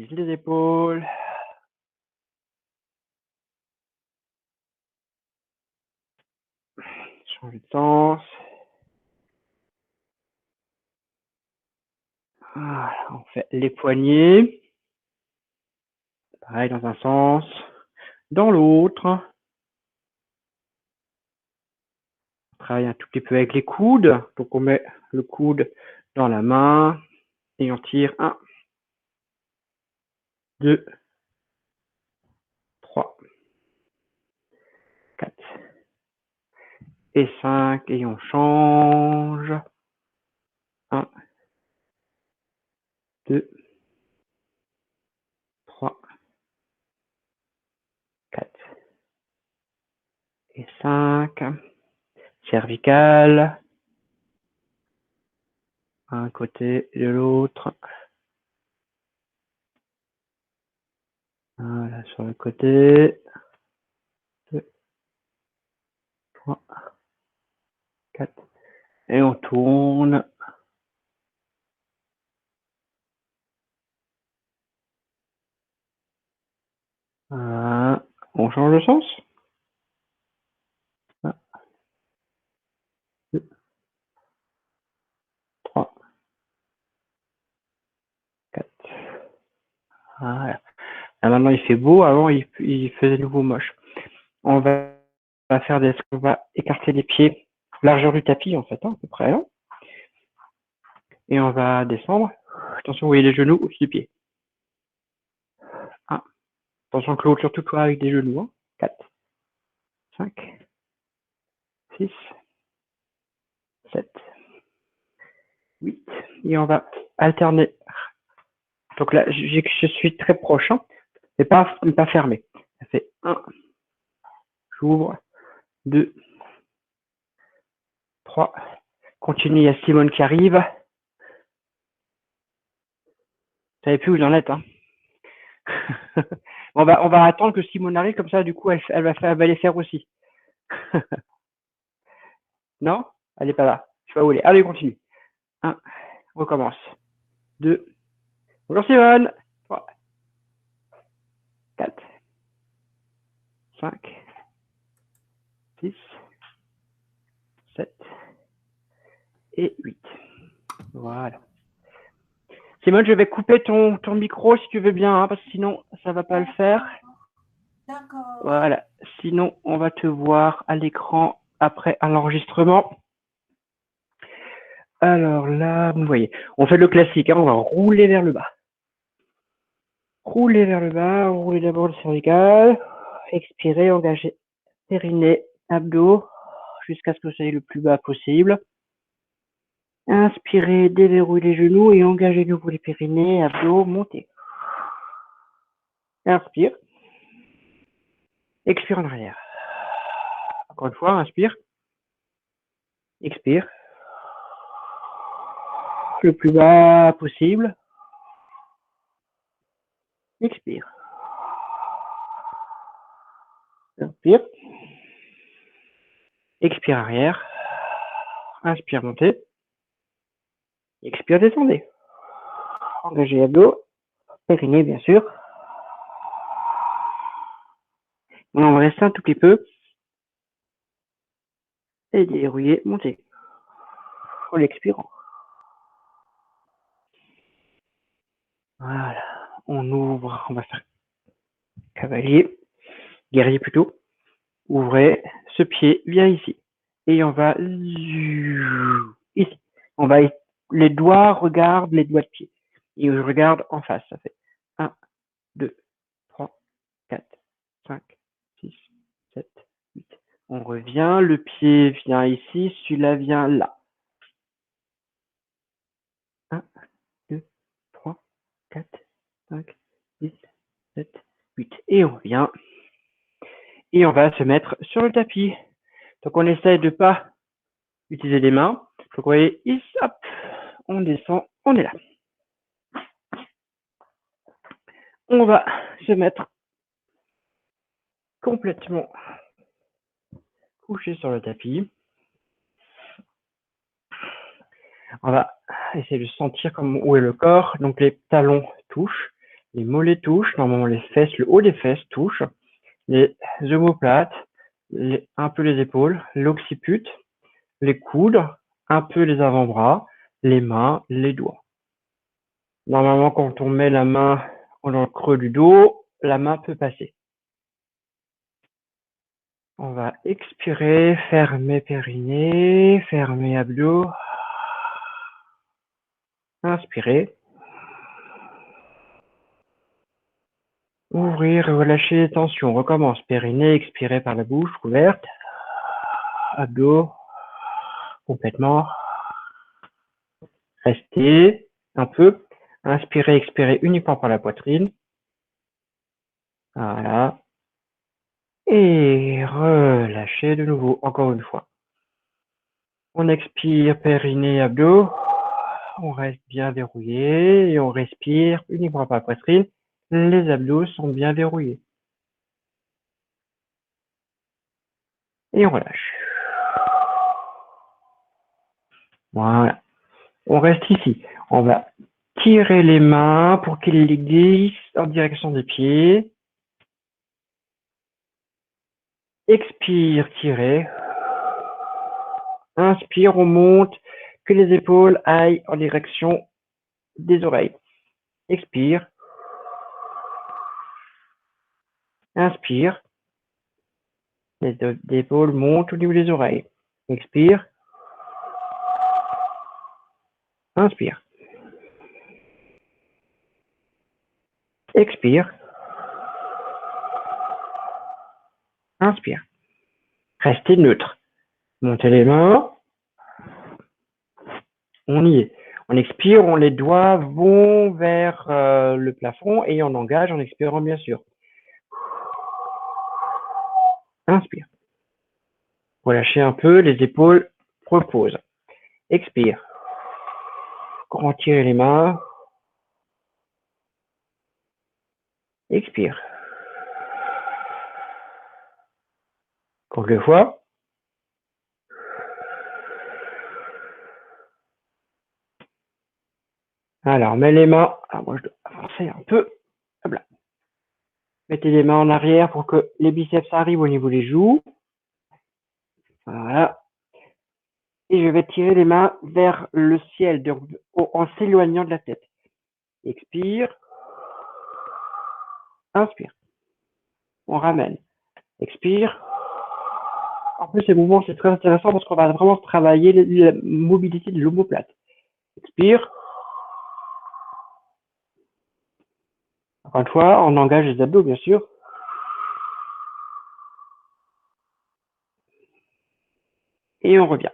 stabilise les épaules. Change de sens. Voilà, on fait les poignets. Pareil dans un sens, dans l'autre. On travaille un tout petit peu avec les coudes. Donc on met le coude dans la main et on tire 1, 2, 3, 4 et 5 et on change. 1, 2, 3, 4 et 5. Cervicale. Un côté et de l'autre. Voilà, sur le côté. 2, 3, 4. Et on tourne. Voilà. On change de sens. 1, 2, 3, 4. Voilà. Là, maintenant, il fait beau. Avant, il faisait de nouveau moche. On va faire on va écarter les pieds, largeur du tapis, en fait, hein, à peu près. Hein. Et on va descendre. Attention, vous voyez les genoux au-dessus des pieds. 1. Attention, Claude, surtout toi avec des genoux. Hein. 4, 5, 6, 7, 8. Et on va alterner. Donc là, je suis très proche, hein, mais pas fermé. Ça fait 1, j'ouvre, 2, 3. Continue, il y a Simone qui arrive. Vous savez plus où vous en êtes, hein. on va attendre que Simone arrive, comme ça, du coup, elle va les faire aussi. Non? Elle n'est pas là. Je sais pas où elle est. Allez, continue. 1, on recommence. 2, bonjour Simone. 3, 4, 5, 6, 7 et 8. Voilà. Simone, je vais couper ton micro si tu veux bien, hein, parce que sinon, ça ne va pas le faire. D'accord. Voilà. Sinon, on va te voir à l'écran après à l'enregistrement. Alors là, vous voyez, on fait le classique, hein, on va rouler vers le bas. Rouler vers le bas, rouler d'abord le cervical, expirer, engager périnée, abdos, jusqu'à ce que vous soyez le plus bas possible. Inspirez, déverrouillez les genoux et engagez de nouveau les périnées, abdos, montez. Inspire. Expire en arrière. Encore une fois, inspire. Expire. Le plus bas possible. Expire. Inspire. Expire arrière. Inspire, montez. Expire, descendez. Engagez abdos. Périnée, bien sûr. On va rester un tout petit peu. Et déverrouiller, montez. En expirant. Voilà. On ouvre. On va faire cavalier. Guerrier plutôt. Ouvrez. Ce pied vient ici. Et on va ici. On va les doigts regardent les doigts de pied. Et je regarde en face. Ça fait 1, 2, 3, 4, 5, 6, 7, 8. On revient. Le pied vient ici. Celui-là vient là. 1, 2, 3, 4, 5, 6, 7, 8. Et on revient. Et on va se mettre sur le tapis. Donc on essaie de ne pas utiliser les mains. Donc vous voyez, hop, on descend, on est là. On va se mettre complètement couché sur le tapis. On va essayer de sentir où est le corps. Donc les talons touchent. Les mollets touchent, normalement les fesses, le haut des fesses touche, les omoplates, un peu les épaules, l'occiput, les coudes, un peu les avant-bras, les mains, les doigts. Normalement, quand on met la main dans le creux du dos, la main peut passer. On va expirer, fermer périnée, fermer abdos. Inspirer. Ouvrir et relâcher les tensions. On recommence. Périnée, expirer par la bouche ouverte. Abdos. Complètement. Restez un peu. Inspirez, expirez uniquement par la poitrine. Voilà. Et relâchez de nouveau, encore une fois. On expire, périnée, abdos. On reste bien verrouillé et on respire uniquement par la poitrine. Les abdos sont bien verrouillés. Et on relâche. Voilà. On reste ici. On va tirer les mains pour qu'ils glissent en direction des pieds. Expire, tirer. Inspire, on monte, que les épaules aillent en direction des oreilles. Expire. Inspire. Les épaules montent au niveau des oreilles. Expire. Inspire. Expire. Inspire. Restez neutre. Montez les mains. On y est. On expire, les doigts vont vers le plafond et on engage en expirant bien sûr. Inspire. Relâchez un peu, les épaules reposent. Expire. Grand tirez les mains. Expire. Encore deux fois. Alors, mets les mains. Alors, moi, je dois avancer un peu. Hop là. Mettez les mains en arrière pour que les biceps arrivent au niveau des joues. Voilà. Et je vais tirer les mains vers le ciel, donc en s'éloignant de la tête. Expire. Inspire. On ramène. Expire. En plus, ces mouvements, c'est très intéressant parce qu'on va vraiment travailler la mobilité de l'omoplate. Expire. Encore une fois, on engage les abdos, bien sûr. Et on revient.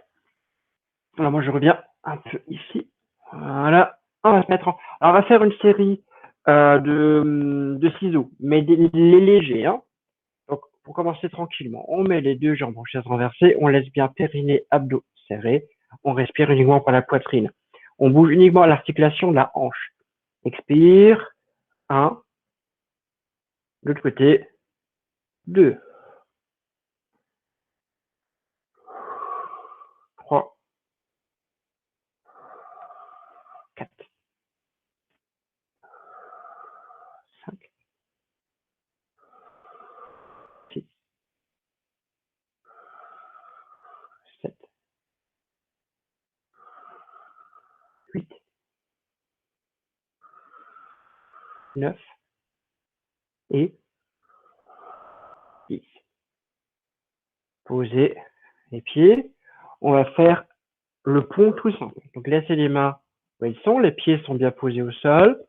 Alors moi, je reviens un peu ici. Voilà. On va se mettre en... Alors, on va faire une série de ciseaux, mais les légers. Hein. Donc, pour commencer tranquillement, on met les deux jambes en chaise renversée. On laisse bien périnée, abdos serrés. On respire uniquement par la poitrine. On bouge uniquement l'articulation de la hanche. Expire. 1. De l'autre côté. 2. 3. 4. 5. 6. 7. 8. 9. Et 10. Posez les pieds. On va faire le pont tout simple. Donc, laissez les mains où elles sont. Les pieds sont bien posés au sol.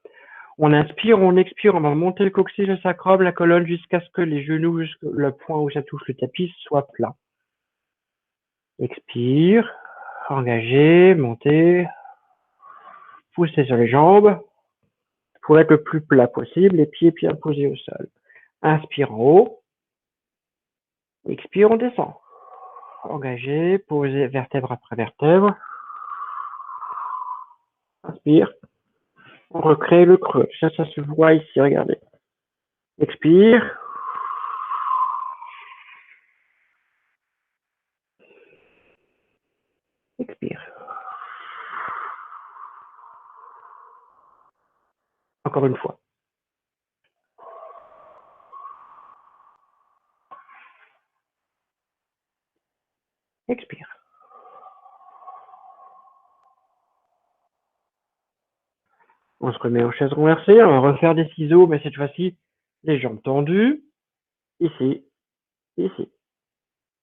On inspire, on expire. On va monter le coccyx, le sacrum, la colonne jusqu'à ce que les genoux, jusqu'à le point où ça touche le tapis, soient plats. Expire. Engagez, montez. Poussez sur les jambes pour être le plus plat possible. Les pieds bien posés au sol. Inspire en haut. Expire, on descend. Engagé, posez vertèbre après vertèbre. Inspire. On recrée le creux. Ça se voit ici, regardez. Expire. Expire. Encore une fois. expire. On se remet en chaise renversée, on va refaire des ciseaux, mais cette fois-ci, les jambes tendues, ici, ici.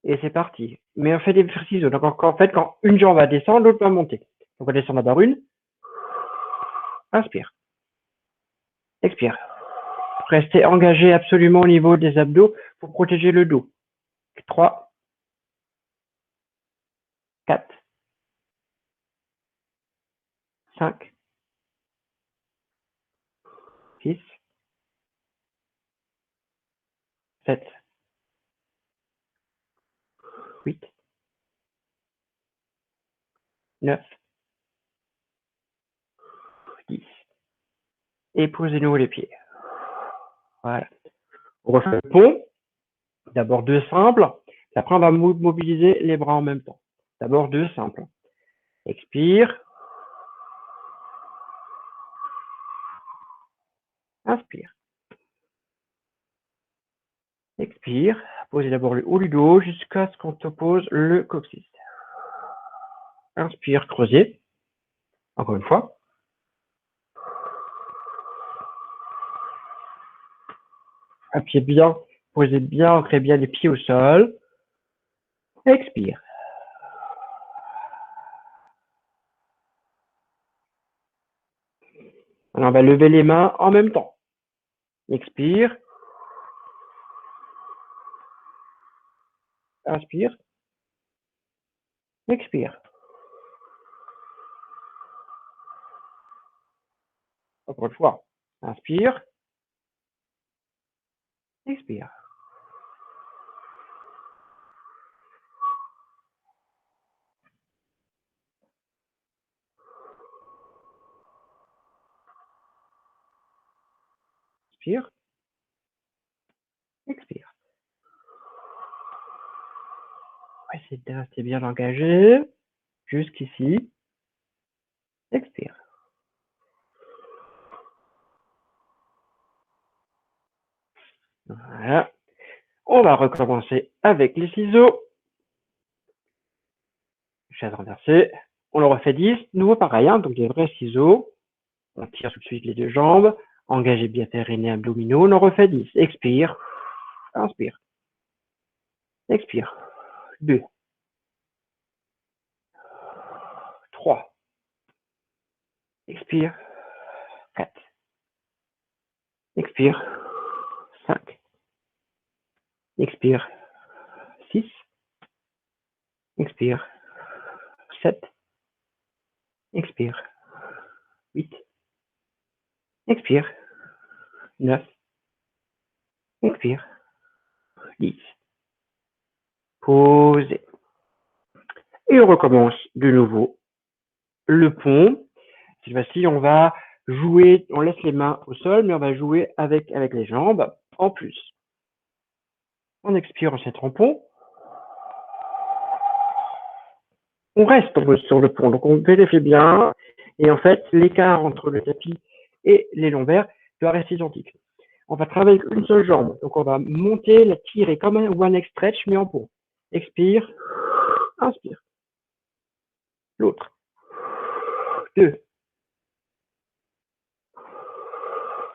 Et c'est parti. Mais on fait des ciseaux. Donc en fait, quand une jambe va descendre, l'autre va monter. Donc on descend d'abord une, inspire, expire. Restez engagé absolument au niveau des abdos pour protéger le dos. 3, 4, 5, 6, 7, 8, 9, 10. Et posez-nous les pieds. Voilà. On refait le pont. D'abord deux simples. Après, on va mobiliser les bras en même temps. D'abord deux simples. Expire. Inspire. Expire. Posez d'abord le haut du dos jusqu'à ce qu'on te pose le coccyx. Inspire, creusez. Encore une fois. Appuyez bien, posez bien, ancrez bien les pieds au sol. Expire. Alors, on va lever les mains en même temps. Expire. Inspire. Expire. Encore une fois. Inspire. Expire. Inspire. Expire. Essayez de rester bien engagé. Jusqu'ici. Expire. Voilà. On va recommencer avec les ciseaux. Chaise renversée. On le refait 10. Nouveau pareil, hein, donc des vrais ciseaux. On tire tout de suite les deux jambes. Engagez bien périnée abdominaux. On en refait 10. Expire. Inspire. Expire. 2. 3. Expire. 4. Expire. 5. Expire. 6. Expire. 7. Expire. 8. Expire. 9. Expire. 10. Posez. Et on recommence de nouveau le pont. Cette fois-ci, on va jouer, on laisse les mains au sol, mais on va jouer avec les jambes en plus. On expire en s'étant pont. On reste sur le pont, donc on vérifie bien. Et en fait, l'écart entre le tapis et les lombaires doit rester identique. On va travailler avec une seule jambe. Donc on va monter, la tirer comme un one leg stretch, mais en pont. Expire, inspire. L'autre. 2,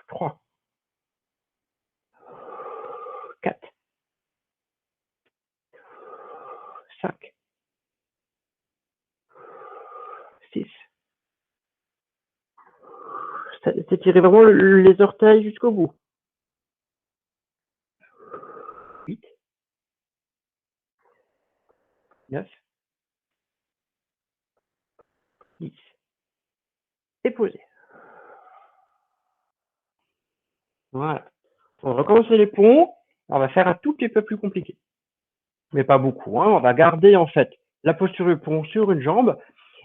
3, 4, 5, 6. S'étirer vraiment les orteils jusqu'au bout. 8, 9, 10. Et poser. Voilà. On va recommencer les ponts. On va faire un tout petit peu plus compliqué. Mais pas beaucoup. Hein. On va garder en fait la posture du pont sur une jambe.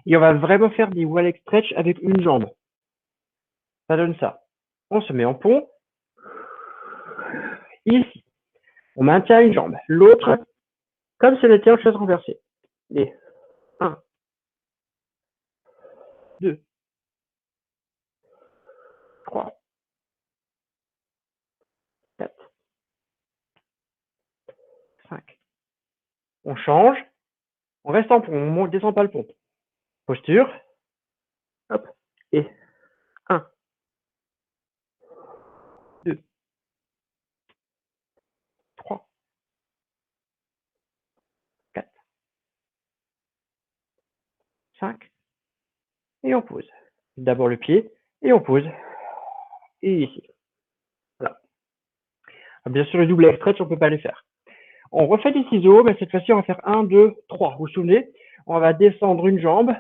Et on va vraiment faire des one leg stretch avec une jambe. Ça donne ça. On se met en pont. Ici. On maintient une jambe. L'autre, comme si on était en chaise renversée. Et 1, 2, 3, 4, 5. On change. On reste en pont, on ne descend pas le pont. Posture. Hop. Et 1, 2, 3, 4, 5. Et on pose. D'abord le pied et on pose. Et ici. Voilà. Bien sûr, le double leg stretch, on ne peut pas les faire. On refait les ciseaux, mais cette fois-ci, on va faire 1, 2, 3. Vous vous souvenez, on va descendre une jambe,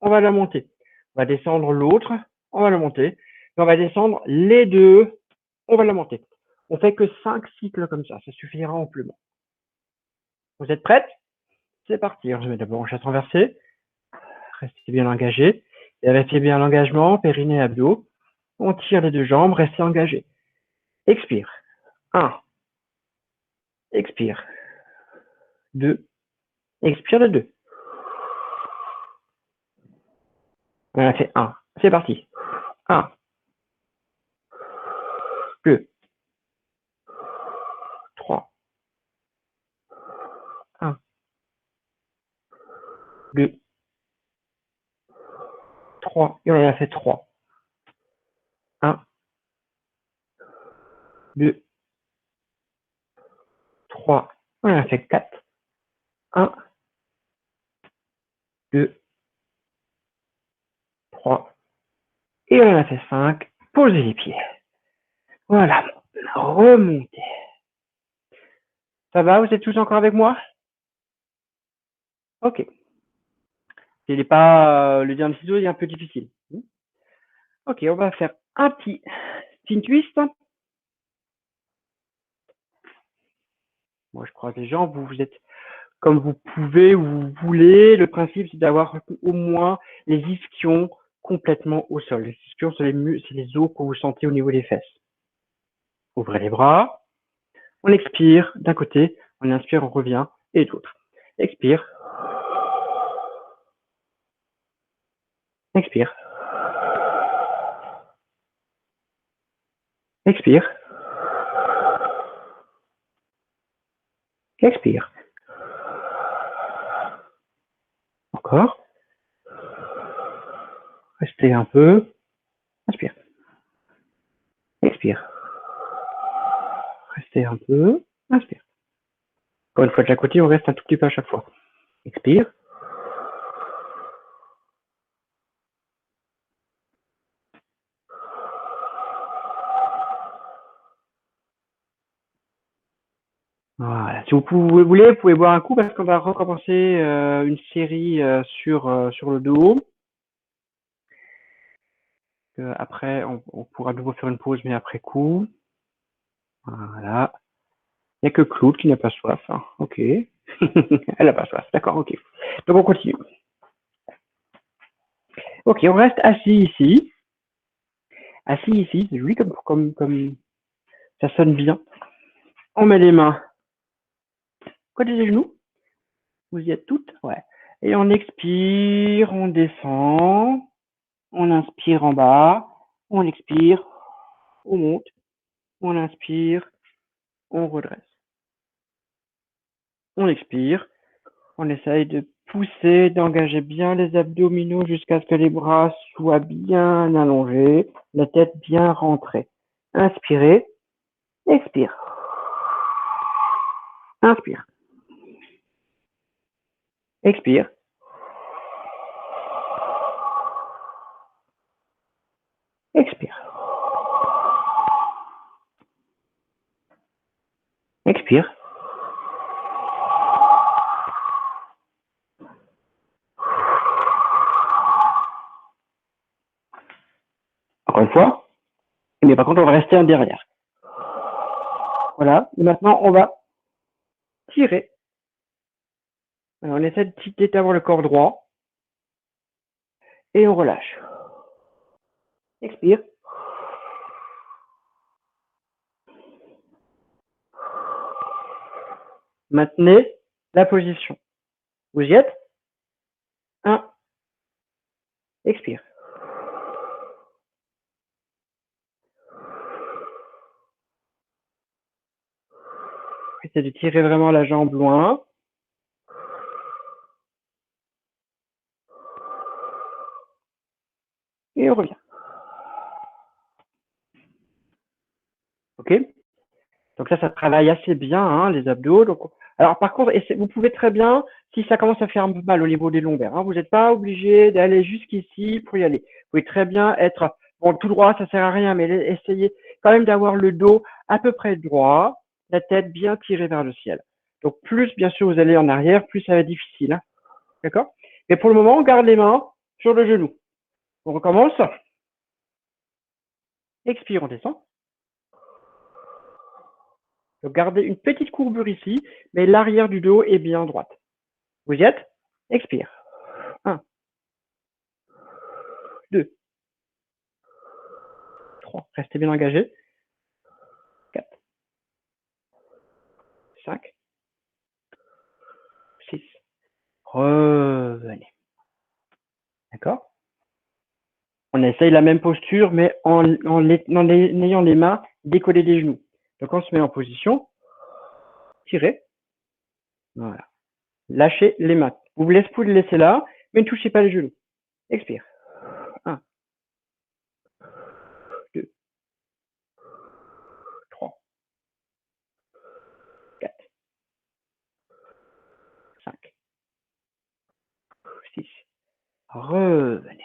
on va la monter. On va descendre l'autre, on va la monter. Et on va descendre les deux, on va la monter. On fait que 5 cycles comme ça suffira amplement. Vous êtes prêtes? C'est parti. Je mets d'abord en chasse renversée. Restez bien engagé. Vérifiez bien l'engagement, périnée, abdos. On tire les deux jambes, restez engagé. Expire. 1. Expire. 2. Expire de 2. On a fait 1. C'est parti. 1. 2. 3. 1. 2. 3. Et on a fait 3. 1. 2. 3. On a fait 4. 1. 2. 3. Et on en a fait 5. Posez les pieds. Voilà. Remontez. Ça va? Vous êtes tous encore avec moi? Ok. Il n'est pas le dernier ciseau est un peu difficile. Ok, on va faire un petit spin twist. Moi, je croise les jambes. Vous êtes comme vous pouvez ou vous voulez. Le principe, c'est d'avoir au moins les ischions complètement au sol. Les ischions, c'est les os que vous sentez au niveau des fesses. Ouvrez les bras. On expire d'un côté. On inspire, on revient. Et de l'autre. Expire. Expire. Expire. Expire. Encore. Restez un peu. Inspire. Expire. Restez un peu. Inspire. Encore une fois de chaque côté, on reste un tout petit peu à chaque fois. Expire. Voilà. Si vous voulez, vous pouvez boire un coup parce qu'on va recommencer une série sur le dos. Après, on pourra de nouveau faire une pause, mais après coup. Voilà. Il n'y a que Claude qui n'a pas soif. Hein. Ok. Elle n'a pas soif. D'accord, ok. Donc on continue. Ok, on reste assis ici. Assis ici, c'est joli comme ça sonne bien. On met les mains côté des genoux. Vous y êtes toutes? Ouais. Et on expire, on descend. On inspire en bas. On expire. On monte. On inspire. On redresse. On expire. On essaye de pousser, d'engager bien les abdominaux jusqu'à ce que les bras soient bien allongés, la tête bien rentrée. Inspirez. Expire. Inspire. Expire. Expire. Expire. Encore une fois. Mais par contre, on va rester un derrière. Voilà. Et maintenant, on va tirer. Alors, on essaie d'établir le corps droit. Et on relâche. Expire. Maintenez la position. Vous y êtes? 1. Expire. Essayez de tirer vraiment la jambe loin. et on revient. Ok? Donc ça travaille assez bien, hein, les abdos. Donc, alors par contre, vous pouvez très bien, si ça commence à faire un peu mal au niveau des lombaires, hein, vous n'êtes pas obligé d'aller jusqu'ici pour y aller. Vous pouvez très bien être, bon, tout droit, ça sert à rien, mais essayez quand même d'avoir le dos à peu près droit, la tête bien tirée vers le ciel. Donc plus, bien sûr, vous allez en arrière, plus ça va être difficile. Hein. D'accord? Mais pour le moment, on garde les mains sur le genou. On recommence. Expire, on descend. Donc gardez une petite courbure ici, mais l'arrière du dos est bien droite. Vous y êtes? Expire. 1, 2, 3. Restez bien engagé. 4, 5, 6. Revenez. D'accord? On essaye la même posture, mais en ayant les mains décollées des genoux. Donc on se met en position. Tirez. Voilà. Lâchez les mains. Vous pouvez les laisser là, mais ne touchez pas les genoux. Expire. 1, 2, 3, 4, 5, 6. Revenez.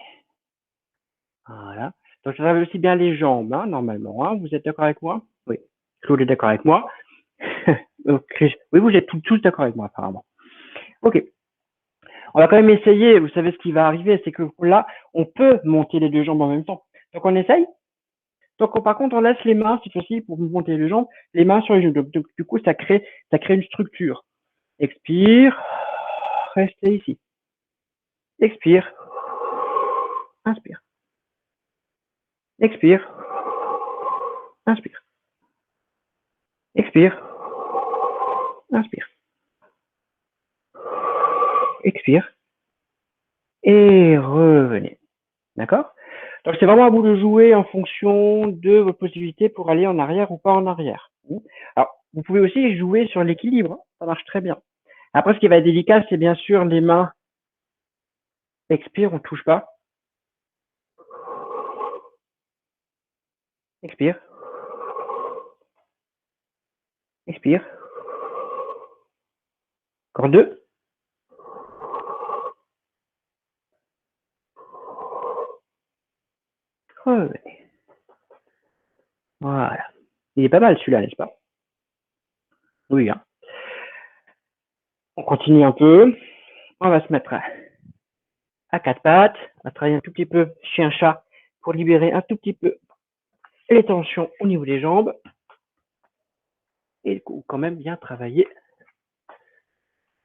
Voilà. Donc ça travaille aussi bien les jambes, hein, normalement. Hein. Vous êtes d'accord avec moi? Oui. Claude est d'accord avec moi. Oui, vous êtes tous d'accord avec moi, apparemment. Ok. On va quand même essayer. Vous savez ce qui va arriver, c'est que là, on peut monter les deux jambes en même temps. Donc on essaye. Donc par contre, on laisse les mains, si possible, pour monter les jambes, les mains sur les genoux. Donc du coup, ça crée une structure. Expire. Restez ici. Expire. Inspire. Expire. Inspire. Expire. Inspire. Expire. Et revenez. D'accord? Donc c'est vraiment à vous de jouer en fonction de vos possibilités pour aller en arrière ou pas en arrière. Alors, vous pouvez aussi jouer sur l'équilibre, hein, ça marche très bien. Après, ce qui va être délicat, c'est bien sûr les mains. Expire, on ne touche pas. Expire. Expire. Encore 2. Revenez. Voilà. Il est pas mal celui-là, n'est-ce pas? Oui. Hein. On continue un peu. On va se mettre à 4 pattes. On va travailler un tout petit peu chien-chat pour libérer un tout petit peu les tensions au niveau des jambes. Et du coup, quand même bien travailler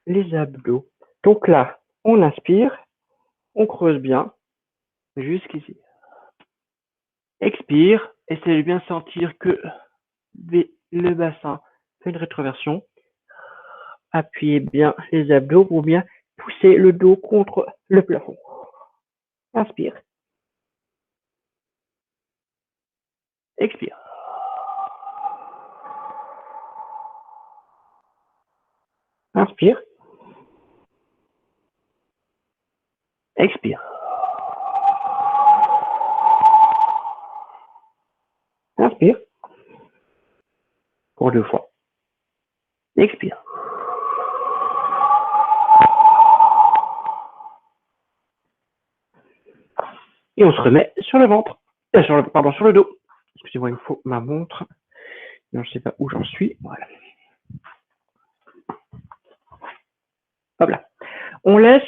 les abdos. Donc là, on inspire, on creuse bien jusqu'ici. Expire, essayez de bien sentir que le bassin fait une rétroversion. Appuyez bien les abdos pour bien pousser le dos contre le plafond. Inspire. Expire. Inspire. Expire. Inspire. Pour 2 fois. Expire. Et on se remet sur le ventre. Sur le dos. Excusez-moi, il me faut ma montre. Non, je ne sais pas où j'en suis. Voilà. Hop là. On laisse.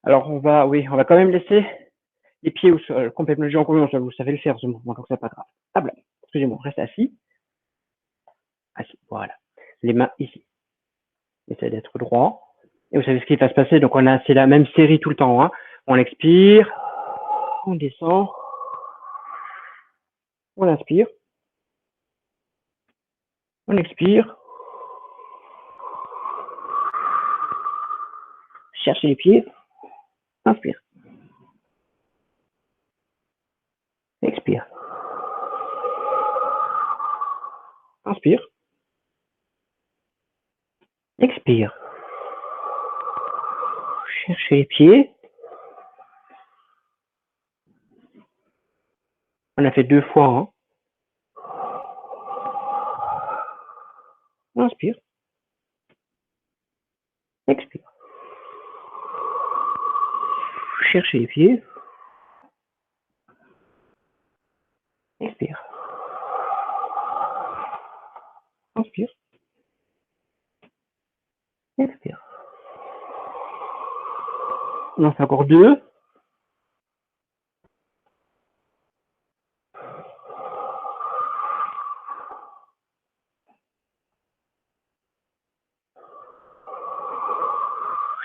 Alors on va quand même laisser les pieds complètement en commun. Vous savez le faire ce mouvement, donc c'est pas grave. Hop là. Excusez-moi, reste assis. Assis. Voilà. Les mains ici. Essayez d'être droit. Et vous savez ce qui va se passer. Donc c'est la même série tout le temps. Hein. On expire, on descend, on inspire, on expire. Cherchez les pieds. Inspire. Expire. Inspire. Expire. Cherchez les pieds. On a fait 2 fois, hein. Inspire. Expire. Cherchez les pieds. Expire. Inspire. Expire. On en fait encore 2.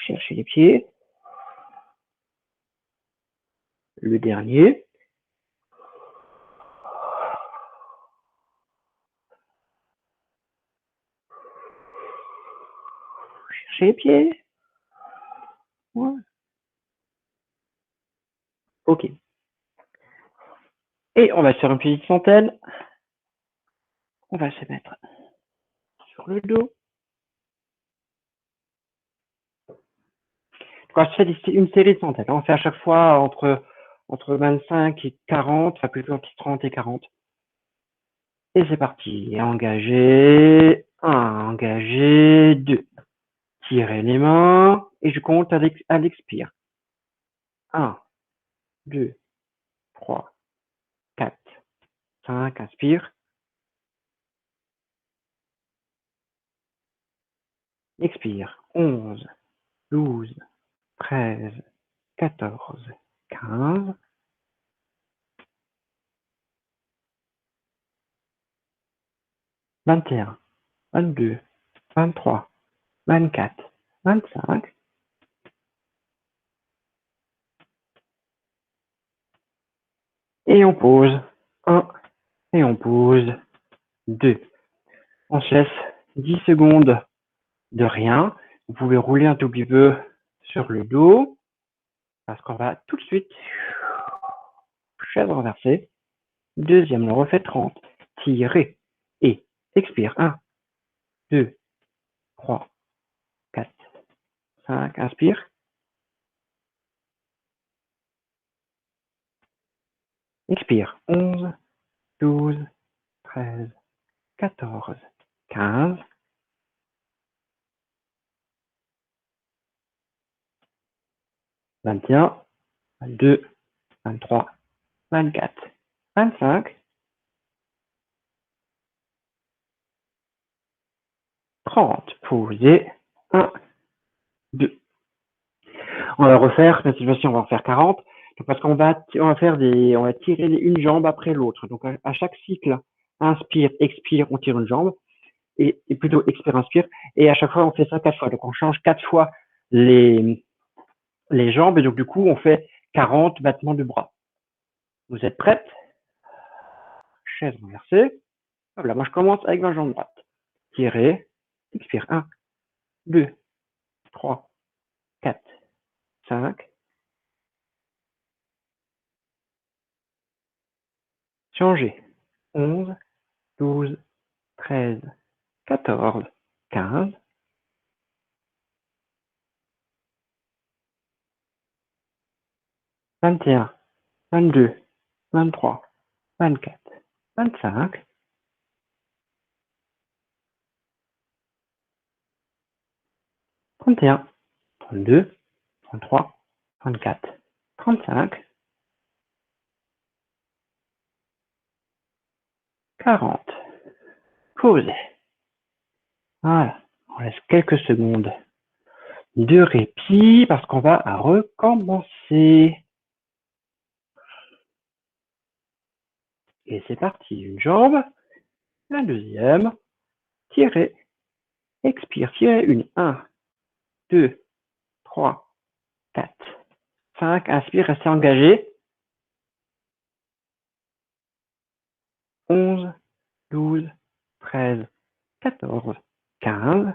Cherchez les pieds. Le dernier. Cherchez les pieds. Ouais. Ok. Et on va se faire une petite centaine. On va se mettre sur le dos. On va se faire une série de centaines. On fait à chaque fois entre 25 et 40, enfin plutôt entre 30 et 40. Et c'est parti. Engagez. 1, engagez. 2. Tirez les mains. Et je compte à l'expire. 1, 2, 3, 4, 5. Inspire. Expire. 11, 12, 13, 14, 15. 21, 22, 23, 24, 25. Et on pose 1 et on pose 2. On se laisse 10 secondes de rien. Vous pouvez rouler un tout petit peu sur le dos parce qu'on va tout de suite chaise renversée. Deuxième, on refait 30. Tirez et expire. 1, 2, 3, 4, 5. Inspire. Expire. 11, 12, 13, 14, 15. 21, 22, 23, 24, 25, 30. Posez. 1, 2. On va refaire, cette fois-ci, on va en faire 40. Donc, parce qu'on va faire on va tirer une jambe après l'autre. Donc, à chaque cycle, inspire, expire, on tire une jambe. Et plutôt expire, inspire. Et à chaque fois, on fait ça 4 fois. Donc, on change 4 fois les jambes. Et donc, du coup, on fait 40 battements de bras. Vous êtes prêtes? Chaise renversée. Voilà, moi, je commence avec ma jambe droite. Tirez, expire. 1, 2, 3, 4, 5. Changez. 11, 12, 13, 14, 15. 21, 22, 23, 24, 25. 31, 32, 33, 34, 35. 40. Pause. Voilà. On laisse quelques secondes de répit parce qu'on va recommencer. Et c'est parti. Une jambe. La deuxième. Tirez. Expire. Tirez une. 1, 2, 3, 4, 5. Inspire. Restez engagé. 11, 12, 13, 14, 15.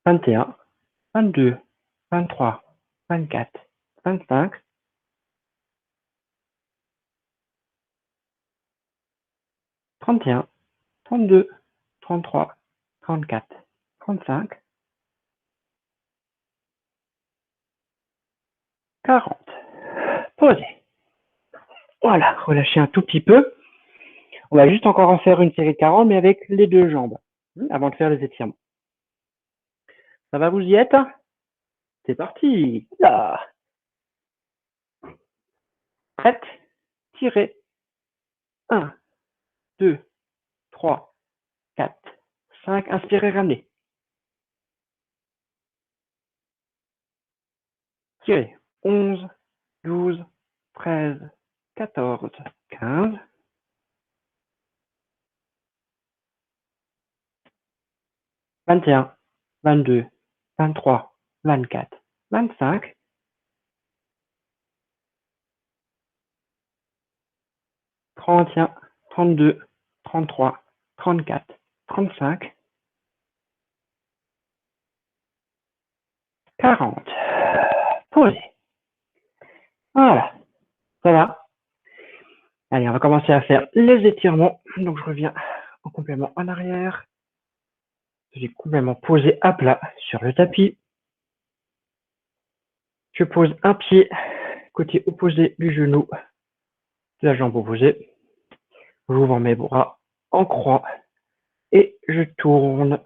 21, 22, 23, 24, 25. 31, 32, 33, 34, 35. 40. Posez. Voilà, relâchez un tout petit peu. On va juste encore en faire une série de 40, mais avec les deux jambes, avant de faire les étirements. Ça va, vous y êtes? C'est parti. Là. Prête. Tirez. 1, 2, 3, 4, 5. Inspirez, ramenez. Tirez. 11, 12, 13, 14, 15. 21, 22, 23, 24, 25, 31, 32, 33, 34, 35, 40. Posez. Voilà, ça va. Allez, on va commencer à faire les étirements. Donc, je reviens en complément en arrière. Je vais complètement poser à plat sur le tapis. Je pose un pied côté opposé du genou, de la jambe opposée. J'ouvre mes bras en croix et je tourne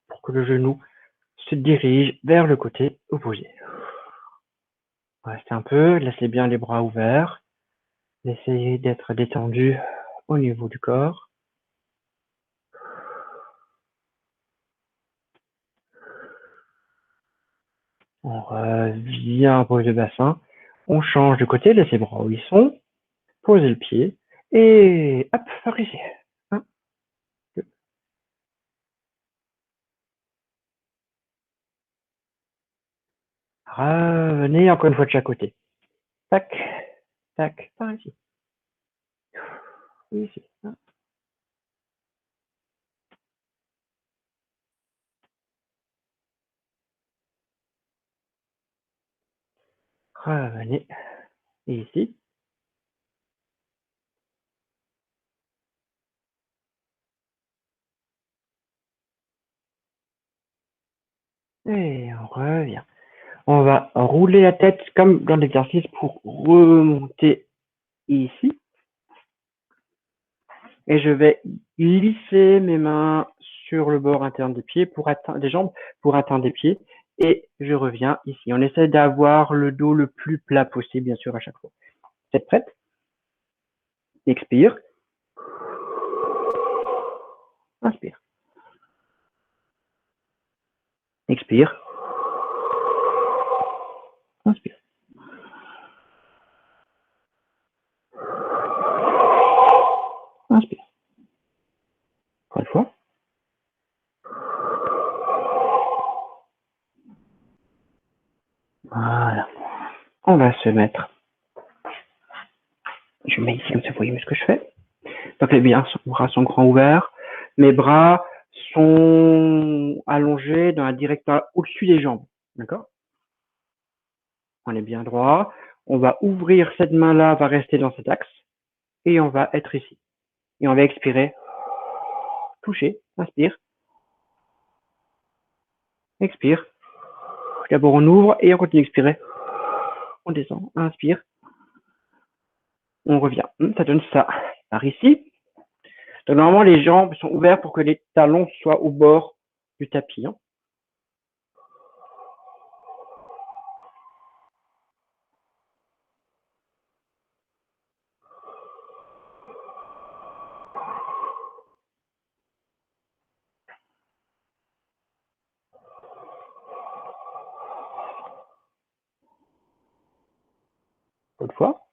pour que le genou se dirige vers le côté opposé. Restez un peu, laissez bien les bras ouverts. Essayez d'être détendu au niveau du corps. On revient poser le bassin. On change de côté, laissez les bras où ils sont. Posez le pied. Et hop, par ici. 1, 2. Revenez encore une fois de chaque côté. Tac, tac, par ici. Ici. Revenez ici. Et on revient. On va rouler la tête comme dans l'exercice pour remonter ici. Et je vais glisser mes mains sur le bord interne des pieds pour atteindre des jambes pour atteindre des pieds. Et je reviens ici. On essaie d'avoir le dos le plus plat possible, bien sûr, à chaque fois. Vous êtes prête? Expire. Inspire. Expire. Inspire. Inspire. Encore une fois. Voilà. On va se mettre. Je mets ici comme ça, vous voyez ce que je fais. Donc les bras sont grands ouverts. Mes bras sont allongés dans la direction au-dessus des jambes. D'accord? On est bien droit. On va ouvrir cette main-là, va rester dans cet axe. Et on va être ici. Et on va expirer. Toucher. Inspire. Expire. D'abord on ouvre et on continue d'expirer. On descend. Inspire. On revient. Ça donne ça. Par ici. Donc normalement les jambes sont ouvertes pour que les talons soient au bord du tapis. Autre fois.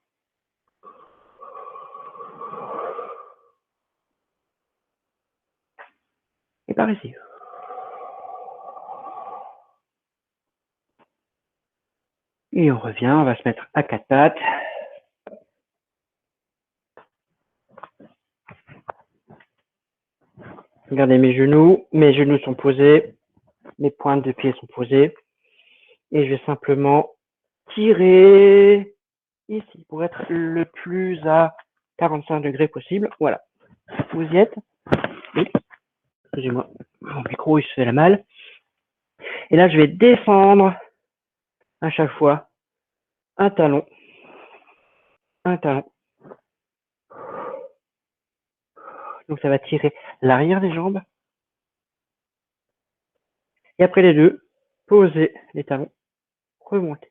Et par ici. Et on revient, on va se mettre à quatre pattes. Regardez mes genoux sont posés, mes pointes de pied sont posées. Et je vais simplement tirer ici pour être le plus à 45 degrés possible. Voilà. Vous y êtes? Oui. Excusez-moi, mon micro il se fait la malle. Et là, je vais descendre à chaque fois un talon, un talon. Donc ça va tirer l'arrière des jambes. Et après les deux, posez les talons, remontez.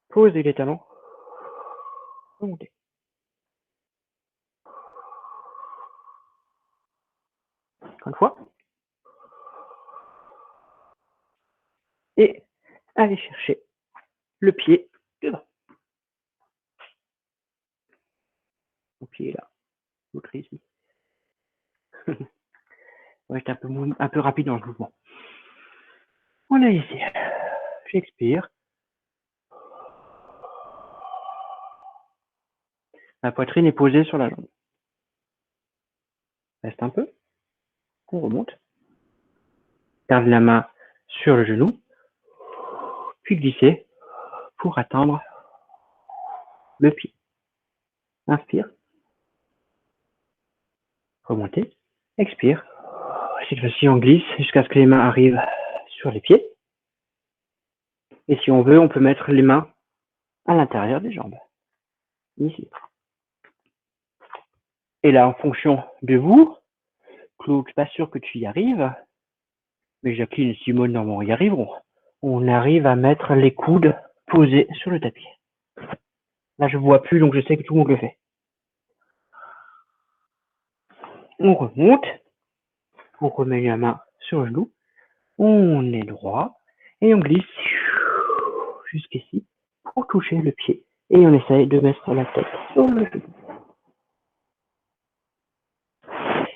Posez les talons, remontez. Encore une fois. Et allez chercher le pied devant. Mon pied est là, l'autre est ici. Ouais, j'étais un peu rapide dans le mouvement. On est ici. J'expire. La poitrine est posée sur la jambe. Reste un peu. On remonte. Garde la main sur le genou. Puis glisser pour atteindre le pied. Inspire. Remontez. Expire. Cette fois-ci, on glisse jusqu'à ce que les mains arrivent sur les pieds. Et si on veut, on peut mettre les mains à l'intérieur des jambes. Ici. Et là, en fonction de vous, Claude, je suis pas sûr que tu y arrives, mais Jacqueline et Simone, normalement, y arriveront. On arrive à mettre les coudes posés sur le tapis. Là, je vois plus, donc je sais que tout le monde le fait. On remonte. On remet la main sur le genou. On est droit. Et on glisse jusqu'ici pour toucher le pied. Et on essaye de mettre la tête sur le genou.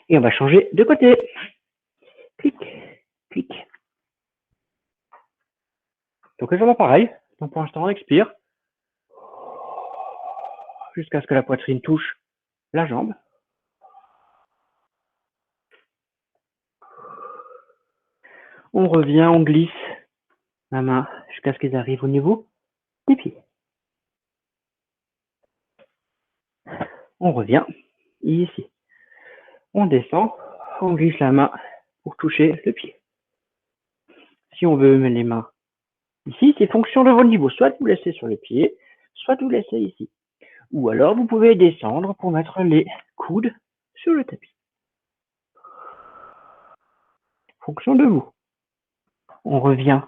Et on va changer de côté. Clic, clic. Donc exactement pareil. Donc pour l'instant, on expire. Jusqu'à ce que la poitrine touche la jambe. On revient, on glisse la main jusqu'à ce qu'ils arrivent au niveau des pieds. On revient ici. On descend, on glisse la main pour toucher le pied. Si on veut mettre les mains ici, c'est fonction de votre niveau. Soit vous laissez sur le pied, soit vous laissez ici. Ou alors vous pouvez descendre pour mettre les coudes sur le tapis. Fonction de vous. On revient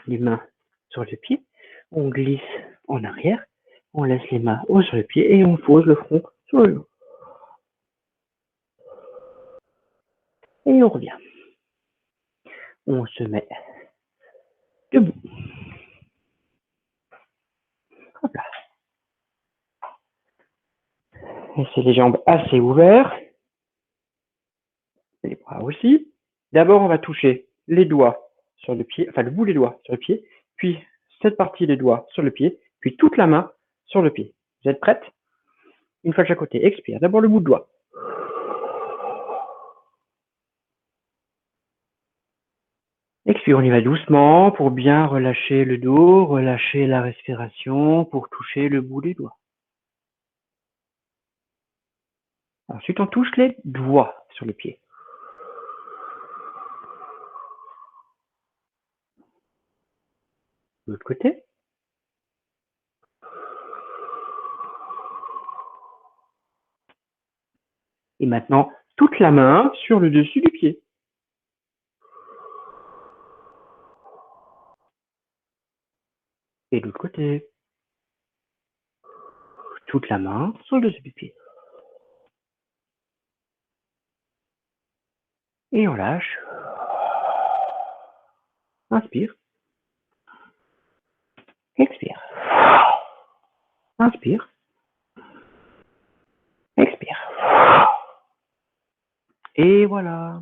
les mains sur le pied, on glisse en arrière, on laisse les mains haut sur le pied et on pose le front sur le genou. Et on revient. On se met debout. Hop là. Laissez les jambes assez ouvertes. Les bras aussi. D'abord, on va toucher les doigts sur le pied, enfin le bout des doigts sur le pied, puis cette partie des doigts sur le pied, puis toute la main sur le pied. Vous êtes prêtes? Une fois de chaque côté. Expire. D'abord le bout de doigt. Expire, on y va doucement pour bien relâcher le dos, relâcher la respiration pour toucher le bout des doigts. Ensuite, on touche les doigts sur le pied. De l'autre côté. Et maintenant, toute la main sur le dessus du pied. Et de l'autre côté. Toute la main sur le dessus du pied. Et on lâche. Inspire. Expire. Inspire. Expire. Et voilà.